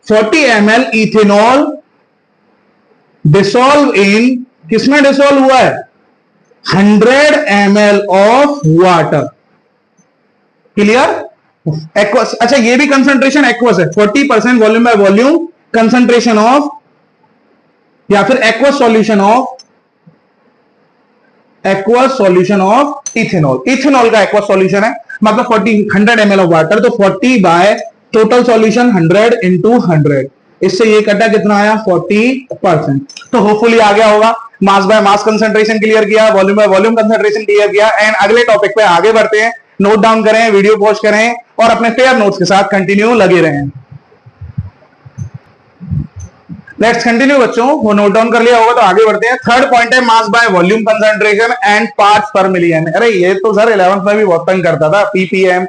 40 ml ethanol dissolve in, किसमें डिसॉल्व हुआ है? 100 ml of water. Clear? Aqueous, अच्छा ये भी कंसंट्रेशन एक्वस है, 40% volume by volume concentration of, या फिर aqueous solution of ethanol. Ethanol का एक्वस सॉल्यूशन है, मतलब 100 ml ऑफ वाटर, तो 40 बाय टोटल सॉल्यूशन 100 इंटू 100, इससे ये कटा कितना आया? 40%। तो होपफुली आ गया होगा। Mass by mass concentration clear किया, volume by volume concentration clear किया, एंड अगले टॉपिक पे आगे बढ़ते हैं। नोट डाउन करें, वीडियो पॉज करें और अपने फेयर नोट्स के साथ कंटिन्यू लगे रहें। लेट्स कंटिन्यू बच्चों, वो नोट डाउन कर लिया होगा तो आगे बढ़ते हैं। थर्ड पॉइंट है मास by volume concentration and parts पर मिलियन। अरे ये तो सर 11th में भी बहुत तंग करता था, पीपीएम।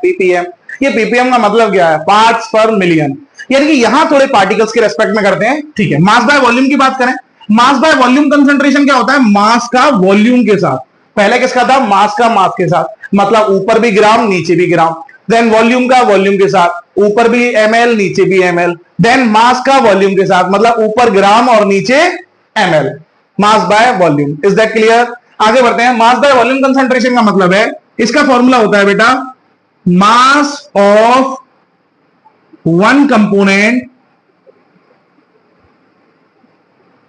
ये पीपीएम का मतलब क्या है? पार्ट्स पर मिलियन, यानी कि यहां थोड़े पार्टिकल्स के रेस्पेक्ट में करते हैं। ठीक है, मास बाय वॉल्यूम की बात करें, मास बाय वॉल्यूम कंसंट्रेशन क्या होता है? मास का वॉल्यूम के साथ। पहले किसका था? मास का मास के साथ, मतलब ऊपर भी ग्राम नीचे भी ग्राम। देन वॉल्यूम का वॉल्यूम के साथ, ऊपर भी ml नीचे भी ml। देन मास का वॉल्यूम के साथ, मतलब ऊपर ग्राम और नीचे ml। Mass by volume, is that clear? आगे बढ़ते हैं। मास बाय वॉल्यूम कंसंट्रेशन का मतलब है, इसका फॉर्मूला होता है बेटा, mass of one component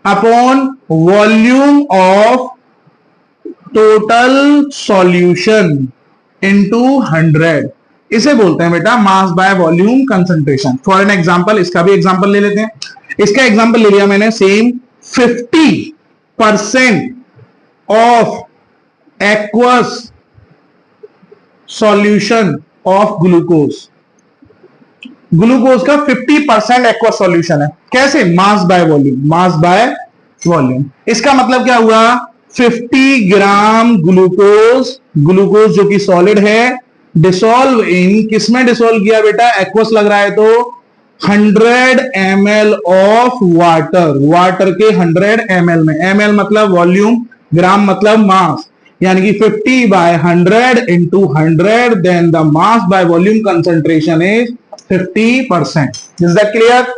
upon volume of total solution into 100, इसे बोलते हैं बेटा मास by volume concentration. For an example, इसका भी एग्जांपल ले लेते हैं। इसका एग्जांपल ले लिया मैंने, same 50 50% of aqueous solution of glucose. Glucose का 50% एक्वस सॉल्यूशन है। कैसे? मास by volume, mass by volume. इसका मतलब क्या हुआ? 50 ग्राम ग्लूकोज, ग्लूकोज जो कि सॉलिड है, डिसॉल्व इन, किसमें डिसॉल्व किया बेटा? एक्वस लग रहा है तो 100 ml ऑफ वाटर, वाटर के 100 ml में। ml मतलब वॉल्यूम, ग्राम मतलब मास, यानी कि 50 by 100 into 100, then the mass by volume concentration is 50%। Is that clear?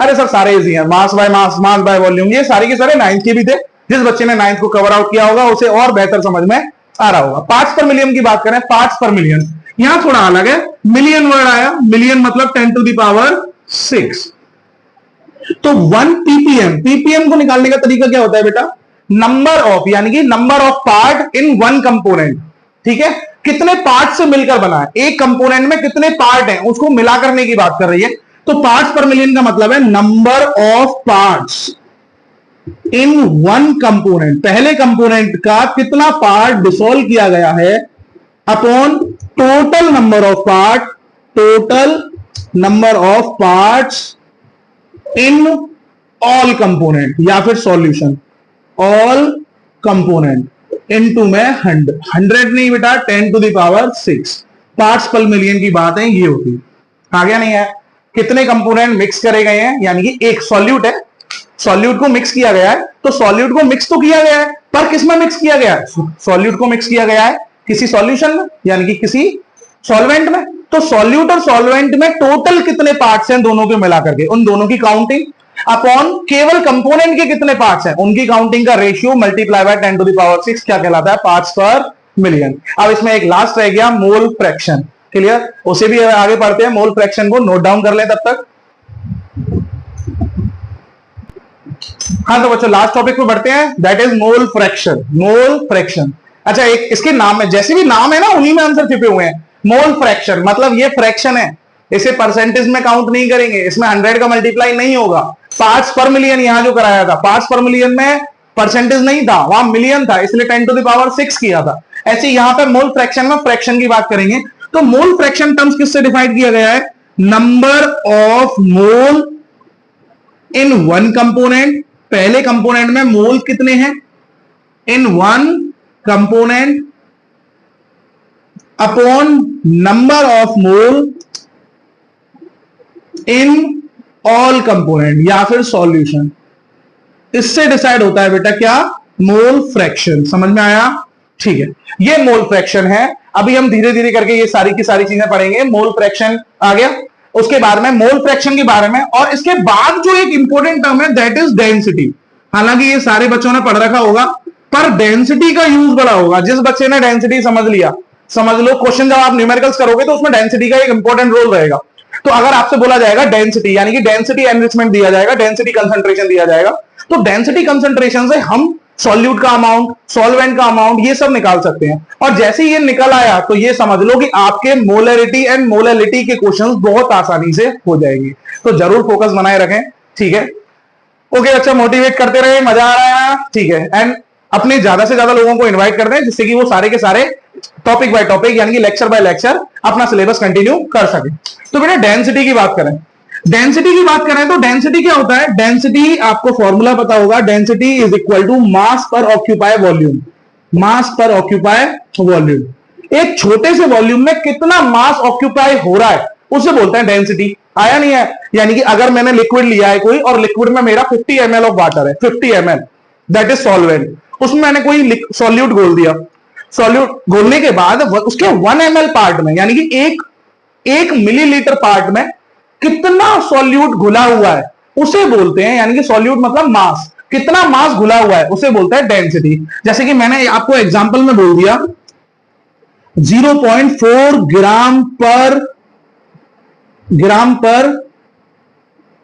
अरे सर सारे इजी हैं, mass by mass, mass by volume, ये सारे के सारे 9th के भी थे। जिस बच्चे ने 9th को कवर आउट किया होगा उसे और बेहतर समझ में आ रहा होगा। पार्ट्स पर मिलियन की बात करें, पार्ट्स पर मिलियन, यहां थोड़ा अलग है। मिलियन वर्ड आया, मिलियन मतलब 10 टू द पावर 6। तो 1 ppm, ppm को निकालने का तरीका क्या होता है बेटा? नंबर ऑफ, यानी कि number of part in one component. ठीक है, कितने पार्ट से मिलकर बना है, एक कंपोनेंट में कितने पार्ट हैं उसको मिला करने की बात कर रही है। तो पार्ट्स पर मिलियन का मतलब है number of parts in one component, पहले कंपोनेंट का कितना पार्ट डिसॉल्व किया गया है upon total number of part, total number of parts in all component, या फिर सॉल्यूशन ऑल कंपोनेंट इनटू में 100 नहीं बेटा, 10 टू द पावर 6। पार्ट्स पर मिलियन की बात है ये होती है। आ गया नहीं है? कितने कंपोनेंट मिक्स करे गए हैं, यानी कि एक सॉल्यूट है, सॉल्यूट को मिक्स किया गया है, तो सॉल्यूट को मिक्स तो किया गया है, पर किसमें मिक्स किया गया है? सॉल्यूट को मिक्स किया गया है किसी सॉल्यूशन में, यानी कि किसी सॉल्वेंट में। तो सॉल्यूट और सॉल्वेंट में टोटल कितने पार्ट्स हैं दोनों के मिलाकर के, उन दोनों की काउंटिंग अपॉन केवल कंपोनेंट के कितने पार्ट्स हैं उनकी काउंटिंग का ratio multiply by 10 to the power 6 क्या कहलाता है? पार्ट्स पर मिलियन। अब इसमें एक लास्ट रह गया, मोल फ्रैक्शन। क्लियर? उसे भी आगे पढ़ते हैं, मोल फ्रैक्शन को नोट डाउन कर लें तब तक। हाँ तो बच्चों लास्ट टॉपिक पे बढ़ते हैं, that is mole fraction. Mole fraction, अच्छा एक इसके नाम में, जैसे भी नाम है ना उन्हीं में आंसर छिपे हुए हैं। मोल फ्रैक्शन मतलब ये फ्रैक्शन है, इसे परसेंटेज में काउंट नहीं करेंगे, इसमें 100 का मल्टीप्लाई नहीं होगा। पार्ट्स पर मिलियन यहां जो कराया था, पार्ट्स पर मिलियन में परसेंटेज नहीं था, वहां मिलियन था, इसलिए 10 टू द पावर 6 किया था। ऐसे यहां पे मोल फ्रैक्शन में फ्रैक्शन की बात करेंगे। तो मोल फ्रैक्शन टर्म्स किससे डिफाइन किया गया है? Number of mole in one component, पहले कंपोनेंट में मोल कितने हैं in one component, upon number of mole in all component या फिर सॉल्यूशन। इससे डिसाइड होता है बेटा क्या? Mole fraction. समझ में आया? ठीक है, ये मोल फ्रैक्शन है। अभी हम धीरे धीरे करके ये सारी की सारी चीजें पढ़ेंगे। मोल फ्रैक्शन आ गया, उसके बाद में मोल फ्रैक्शन के बारे में, और इसके बाद जो एक इंपॉर्टेंट टर्म है दैट इज डेंसिटी। हालांकि ये सारे बच्चों ने पढ़ रखा होगा, पर डेंसिटी का यूज बड़ा होगा। जिस बच्चे ने डेंसिटी समझ लिया, समझ लो क्वेश्चन जब आप न्यूमेरिकल्स करोगे तो उसमें डेंसिटी का एक इंपॉर्टेंट रोल रहेगा। तो अगर आपसे बोला जाएगा डेंसिटी, यानी कि डेंसिटी एनरिचमेंट दिया जाएगा, डेंसिटी कंसंट्रेशन दिया जाएगा, तो डेंसिटी कंसंट्रेशन से हम सॉल्यूट का अमाउंट, सॉल्वेंट का अमाउंट, ये सब निकाल सकते हैं। और जैसे ही ये निकल आया तो ये समझ लो कि आपके मोलरिटी एंड मोलैलिटी के क्वेश्चंस बहुत आसानी से हो जाएंगे। तो जरूर फोकस बनाए रखें, ठीक है? ओके अच्छा, मोटिवेट करते रहे, मजा आ रहा है, ठीक है? एंड अपने ज्यादा से ज्यादा लोगों को इन्वाइट कर दें जिससे कि वो सारे के सारे टॉपिक बाय टॉपिक यानी कि लेक्चर बाय लेक्चर अपना सिलेबस कंटिन्यू कर सके। तो बेटा डेंसिटी की बात करें, डेंसिटी की बात करें तो डेंसिटी क्या होता है? डेंसिटी आपको फॉर्मूला पता होगा, density is equal to mass per occupy volume. Mass per occupy volume, एक छोटे से वॉल्यूम में कितना मास ऑक्यूपाई हो रहा है उसे बोलते हैं डेंसिटी। आया नहीं है? यानी कि अगर मैंने लिक्विड लिया है कोई, और लिक्विड में मेरा 50 ml ऑफ वाटर है, 50 ml दैट इज सॉल्वेंट, उसमें मैंने कोई सॉल्यूट घोल दिया, सॉल्यूट घोलने के बाद उसके 1 ml पार्ट में, यानी कि एक मिलीलीटर पार्ट में कितना सॉल्यूट घुला हुआ है उसे बोलते हैं, यानी कि सॉल्यूट मतलब मास, कितना मास घुला हुआ है उसे बोलते हैं डेंसिटी। जैसे कि मैंने आपको एग्जांपल में बोल दिया 0.4 ग्राम पर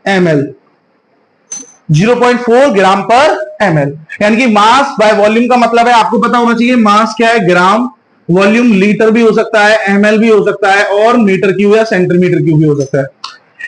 ml, 0.4 ग्राम पर ml, यानी कि मास बाय वॉल्यूम का मतलब है, आपको पता होना चाहिए मास क्या है, ग्राम, वॉल्यूम लीटर भी हो सकता है, ml भी हो सकता है, और मीटर क्यूब या सेंटीमीटर क्यूब भी हो सकता है।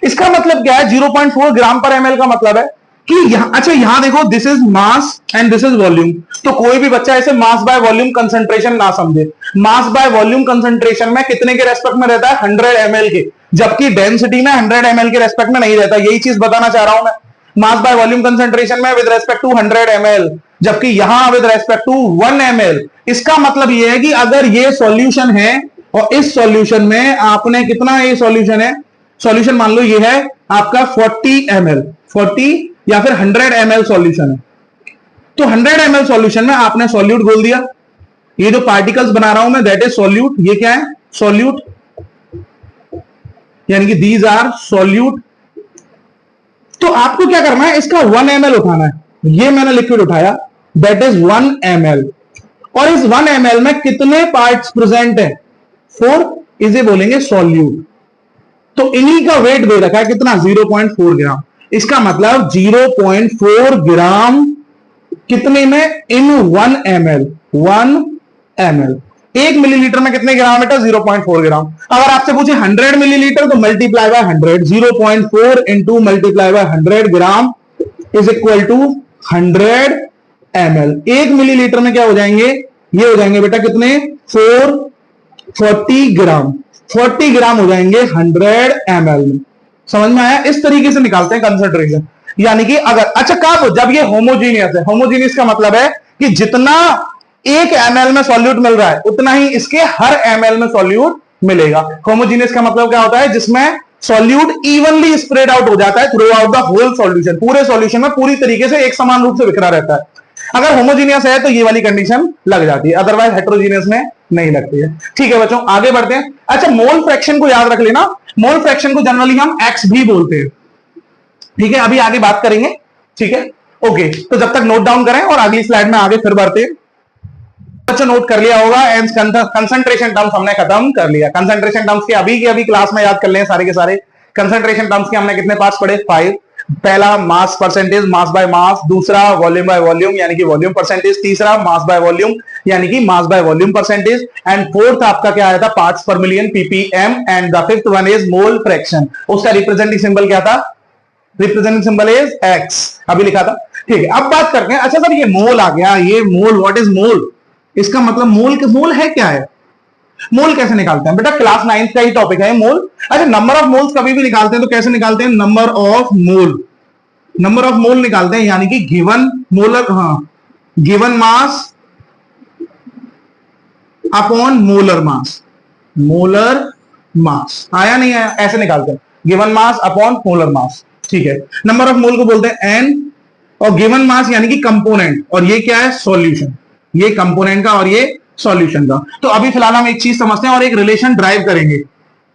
इसका मतलब क्या है? 0.4 ग्राम पर ml का मतलब है कि यहां, अच्छा यहां देखो, this is mass and this is volume. तो कोई भी बच्चा ऐसे मास बाय वॉल्यूम कंसंट्रेशन ना समझे। मास बाय वॉल्यूम कंसंट्रेशन में कितने के रेस्पेक्ट में रहता है? 100 ml के, जबकि डेंसिटी में 100 ml के रेस्पेक्ट में नहीं रहता। यही चीज बताना चाह रहा हूं मैं। मास बाय वॉल्यूम कंसंट्रेशन में विद रेस्पेक्ट टू 100 ml, जबकि यहां विद रेस्पेक्ट टू 1 ml। इसका मतलब यह है कि अगर ये सॉल्यूशन है और इस सॉल्यूशन में आपने कितना, ये सॉल्यूशन है, सॉल्यूशन मान लो ये है आपका 40 ml, 40 या फिर 100 ml सॉल्यूशन है। तो 100 ml सॉल्यूशन में आपने सॉल्यूट घोल दिया। ये जो पार्टिकल्स बना रहा हूं मैं, दैट इज सॉल्यूट। ये क्या है? सॉल्यूट, यानी कि दीज आर सॉल्यूट। तो आपको क्या करना है? इसका 1 ml उठाना है। ये मैंने लिक्विड उठाया, दैट इज 1 ml। और इस 1 ml में कितने पार्ट्स प्रेजेंट है? 4। इसे बोलेंगे सॉल्यूट। तो इन्हीं का वेट दे रखा है कितना? 0.4 ग्राम। इसका मतलब 0.4 ग्राम कितने में? इन 1 ml। 1 ml 1 मिलीलीटर में कितने ग्राम बेटा? 0.4 ग्राम। अगर आपसे पूछे 100 मिलीलीटर तो multiply by 100, 0.4 into multiply by 100 gram is equal to 100 ml। 1 millilitre में क्या हो जाएंगे? ये हो जाएंगे बेटा कितने? 40 ग्राम। 40 ग्राम हो जाएंगे 100 ml में। समझ में आया? इस तरीके से निकालते हैं कंसंट्रेशन। यानी कि अगर, अच्छा कब? जब ये होमोजीनियस है। होमोजीनियस का मतलब है कि जितना 1 ml में सॉल्यूट मिल रहा है उतना ही इसके हर ml में सॉल्यूट मिलेगा। होमोजीनियस का मतलब क्या होता है? जिसमें सॉल्यूट इवनली स्प्रेड आउट हो जाता है throughout the whole solution. पूरे सॉल्यूशन में पूरी तरीके से एक समान रूप से बिखरा रहता है। अगर होमोजीनियस है तो ये वाली कंडीशन लग जाती है, अदरवाइज हेटेरोजीनियस में नहीं लगती है। ठीक है बच्चों, आगे बढ़ते हैं। अच्छा, मोल फ्रैक्शन को याद रख लेना। मोल फ्रैक्शन को जनरली हम एक्स भी बोलते हैं। ठीक है, अभी आगे बात करेंगे। ठीक है, ओके। तो जब तक नोट डाउन करें और अगली स्लाइड में आगे फिर बढ़ते हैं। बच्चों नोट कर लिया होगा, एंड कंसंट्रेशन टर्म्स हमने खत्म कर लिया। कंसंट्रेशन टर्म्स के अभी क्लास में याद कर लें सारे के सारे। कंसंट्रेशन टर्म्स के हमने कितने पार्ट्स पढ़े? 5। पहला मास परसेंटेज, मास बाय मास। दूसरा वॉल्यूम बाय वॉल्यूम, यानी कि वॉल्यूम परसेंटेज। तीसरा मास बाय वॉल्यूम, यानी कि मास by volume percentage. And fourth आपका क्या आया था? पार्ट्स पर million, ppm. And the fifth one is mole fraction. उसका रिप्रेजेंटिंग सिंबल क्या था? रिप्रेजेंटिंग सिंबल इज एक्स, अभी लिखा था। ठीक है, अब बात करते हैं। अच्छा सर, ये मोल आ गया, ये मोल, व्हाट इज मोल? इसका मतलब मोल है क्या है? मोल कैसे निकालते हैं बेटा? क्लास 9 का ही टॉपिक है मोल। अच्छा, नंबर ऑफ मोल्स कभी भी निकालते हैं तो कैसे निकालते हैं? Number of mole, number of mole निकालते हैं, यानी कि गिवन मोलर, हाँ, given mass upon molar mass. Molar mass आया नहीं आया? ऐसे निकालते हैं, given mass upon molar mass. ठीक है, नंबर ऑफ मोल को बोलते हैं एन, और गिवन मास यानी कि कंपोनेंट, और ये क्या है? सॉल्यूशन। ये कंपोनेंट का और ये सॉल्यूशन का। तो अभी फिलहाल हम एक चीज समझते हैं और एक रिलेशन ड्राइव करेंगे।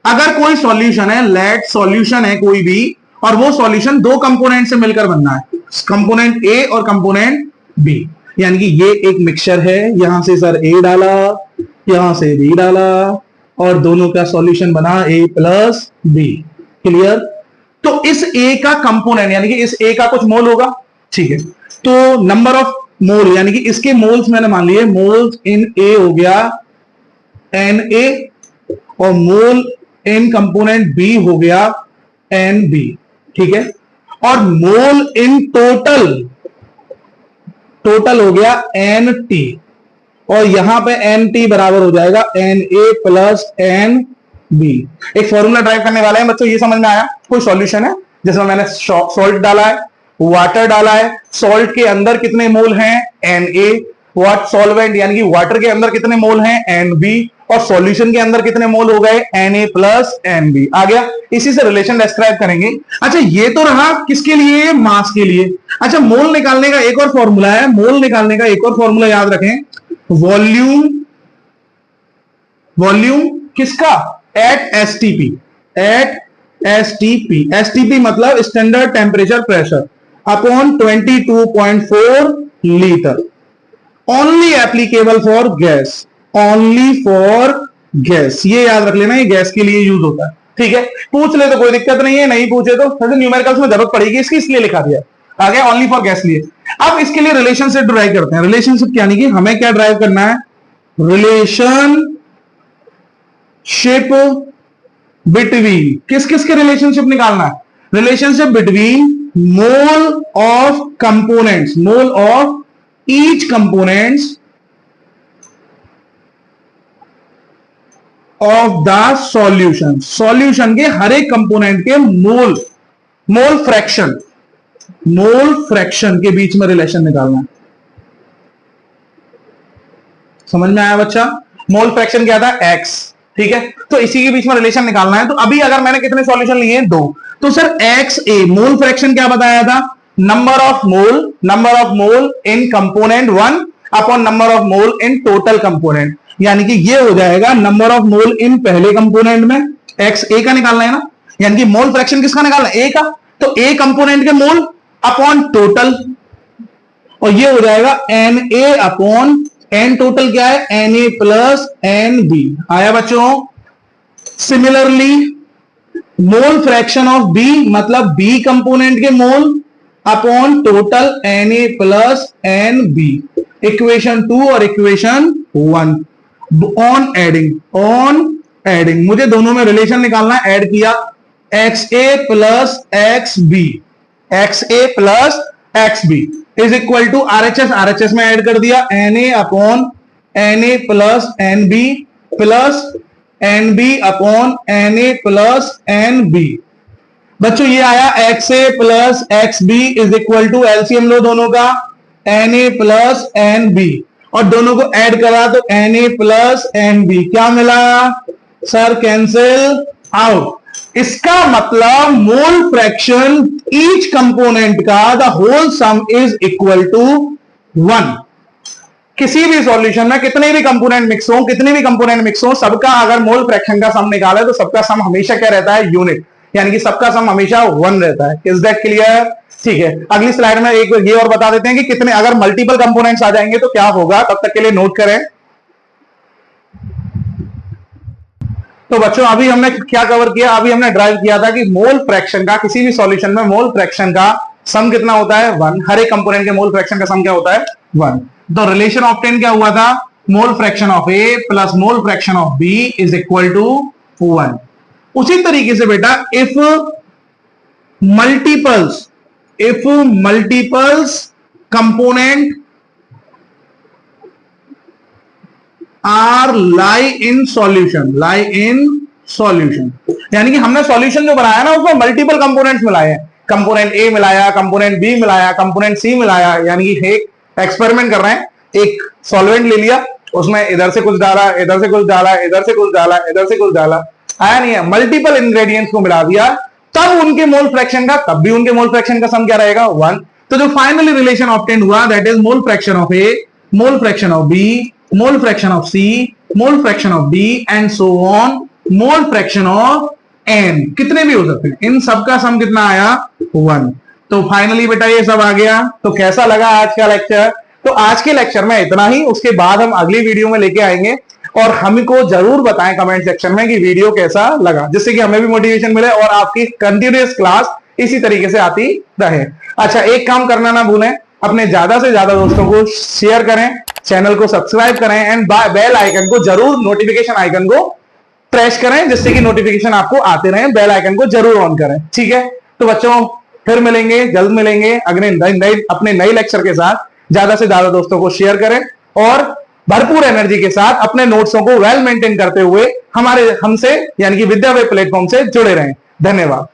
अगर कोई सॉल्यूशन है, लेट सॉल्यूशन है कोई भी, और वो सॉल्यूशन दो कंपोनेंट से मिलकर बनना है, कंपोनेंट ए और कंपोनेंट बी। यानी कि ये एक मिक्सचर है, यहां से सर ए डाला, यहां से बी डाला, और दोनों का सॉल्यूशन बना ए प्लस बी। क्लियर? तो इस ए का कंपोनेंट, यानी कि इस ए का कुछ मोल होगा। ठीक है, तो नंबर ऑफ मोल, यानी कि इसके मोल्स मैंने मान लिए, मोल्स इन ए हो गया एन ए, और मोल इन कंपोनेंट बी हो गया एन बी। ठीक है, और मोल इन टोटल हो गया एन टी, और यहां पे एन टी बराबर हो जाएगा N A plus N B. एक फॉर्मूला ड्राइव करने वाला है बच्चों, ये समझ में आया? कोई सॉल्यूशन है जिसमें मैंने सॉल्ट डाला है, वाटर डाला है। सॉल्ट के अंदर कितने मोल हैं? N A. व्हाट सॉल्वेंट, यानी कि वाटर के अंदर कितने मोल हैं? N B. और सॉल्यूशन के अंदर कितने मोल हो गए? N A plus N B. आ गया? इसी से रिलेशन डिस्क्राइब करेंगे। अच्छा, ये तो रहा किसके लिए? मास के लिए। अच्छा, मोल निकालने का एक और फॉर्मूला है, मोल निकालने का एक और फॉर्मूला याद रखें, वॉल्यूम, वॉल्यूम किसका? At STP, at STP. STP मतलब standard temperature pressure upon 22.4 litre. Only applicable for gas, only for gas. ये याद रख लेना, ये गैस के लिए यूज होता है। ठीक है, पूछ ले तो कोई दिक्कत नहीं है, नहीं पूछे तो न्यूमेरिकल्स में जरूरत पड़ेगी इसकी, इसलिए लिखा दिया। आगे ओनली फॉर गैस लिए। अब इसके लिए रिलेशनशिप ड्राइव करते हैं। रिलेशनशिप यानी कि हमें क्या ड्राइव करना है? रिलेशनशिप बिटवीन, किस किस के रिलेशनशिप निकालना है? Relationship between mole of components, mole of each components of the solution, solution के हर एक कंपोनेंट के मोल, मोल फ्रैक्शन, मोल फ्रैक्शन के बीच में रिलेशन निकालना है। समझ में आया बच्चा? मोल फ्रैक्शन क्या था? एक्स, ठीक है। तो इसी के बीच में रिलेशन निकालना है। तो अभी अगर मैंने कितने सॉल्यूशन लिए हैं? 2। तो सर एक्स ए, मोल फ्रैक्शन क्या बताया था? Number of mole, number of mole in component 1 upon number of mole in total component, यानी कि ये हो जाएगा नंबर ऑफ मोल इन पहले कंपोनेंट में, एक्स ए का निकालना है ना, यानी कि मोल फ्रैक्शन किसका निकालना है? ए का। तो ए कंपोनेंट के मोल अपॉन टोटल, और ये हो जाएगा N A upon N total क्या है? N A plus N B. आया बच्चों? Similarly mole fraction of B मतलब बी कंपोनेंट के mole upon total N A plus N B, equation 2 और equation 1 on adding, on adding मुझे दोनों में रिलेशन निकालना है। ऐड किया X A plus X B, X A plus X B is equal to RHS, RHS में add कर दिया N A upon N A plus N B plus N B upon N A plus N B. बच्चों ये आया X A plus X B is equal to LCM लो दोनों का N A plus N B, और दोनों को add करा तो N A plus N B, क्या मिला सर? Cancel out. इसका मतलब मोल फ्रैक्शन ईच कंपोनेंट का the whole sum is equal to 1। किसी भी सॉल्यूशन में कितने भी कंपोनेंट मिक्स हो, कितने भी कंपोनेंट मिक्स हो, सबका अगर मोल फ्रैक्शन का सम निकाले तो सबका सम हमेशा क्या रहता है? यूनिट, यानी कि सबका सम हमेशा 1 रहता है। Is that clear? ठीक है। अगली स्लाइड में एक ये और बता देते हैं कि कितने अगर मल्टीपल कंपोनेंट्स आ जाएंगे तो क्या होगा, तब तक के लिए नोट करें। तो बच्चों अभी हमने क्या कवर किया? अभी हमने ड्राइव किया था कि मोल फ्रैक्शन का, किसी भी सॉल्यूशन में मोल फ्रैक्शन का सम कितना होता है? 1। हर एक कंपोनेंट के मोल फ्रैक्शन का सम क्या होता है? 1। तो रिलेशन ऑब्टेन क्या हुआ था? Mole fraction of A plus mole fraction of B is equal to 1। उसी तरीके से बेटा if multiples component are lie in solution, lie in solution, यानी कि हमने सॉल्यूशन जो बनाया ना उसमें मल्टीपल कंपोनेंट्स मिलाए हैं। कंपोनेंट ए मिलाया, कंपोनेंट बी मिलाया, कंपोनेंट सी मिलाया, यानी कि एक एक्सपेरिमेंट कर रहे हैं। एक सॉल्वेंट ले लिया, उसमें इधर से कुछ डाला, इधर से कुछ डाला, इधर से कुछ डाला, इधर से कुछ डाला, आया नहीं है। मल्टीपल इंग्रेडिएंट्स को मिला दिया, तब उनके मोल फ्रैक्शन का, तब भी उनके मोल फ्रैक्शन का सम क्या रहेगा? 1। तो जो फाइनली रिलेशन ऑब्टेन हुआ that is mole fraction of A, mole fraction of B, mole fraction of C, mole fraction of D and so on, mole fraction of N, कितने भी हो सकते हैं। इन सबका सम कितना आया? 1। तो फाइनली बेटा ये सब आ गया। तो कैसा लगा आज का लेक्चर? तो आज के लेक्चर में इतना ही। उसके बाद हम अगली वीडियो में लेके आएंगे, और हमको जरूर बताएं कमेंट सेक्शन में कि वीडियो कैसा लगा, जिससे कि हमें भी मोटिवेशन मिले और आपकी कंटिन्यूअस क्लास इसी तरीके से आती रहे। अच्छा, एक काम करना ना भूलें, अपने ज्यादा से ज्यादा दोस्तों को शेयर करें, चैनल को सब्सक्राइब करें एंड बेल आइकन को जरूर, नोटिफिकेशन आइकन को प्रेस करें, जिससे कि नोटिफिकेशन आपको आते रहे। बेल आइकन को जरूर ऑन करें, ठीक है। तो बच्चों फिर मिलेंगे, जल्द मिलेंगे अपने नए लेक्चर के साथ। ज्यादा से ज्यादा दोस्तों को शेयर करें और भरपूर एनर्जी के साथ अपने नोट्सों को वेल मेंटेन करते हुए हमसे यानी कि विद्या वेब प्लेटफॉर्म से जुड़े रहें। धन्यवाद।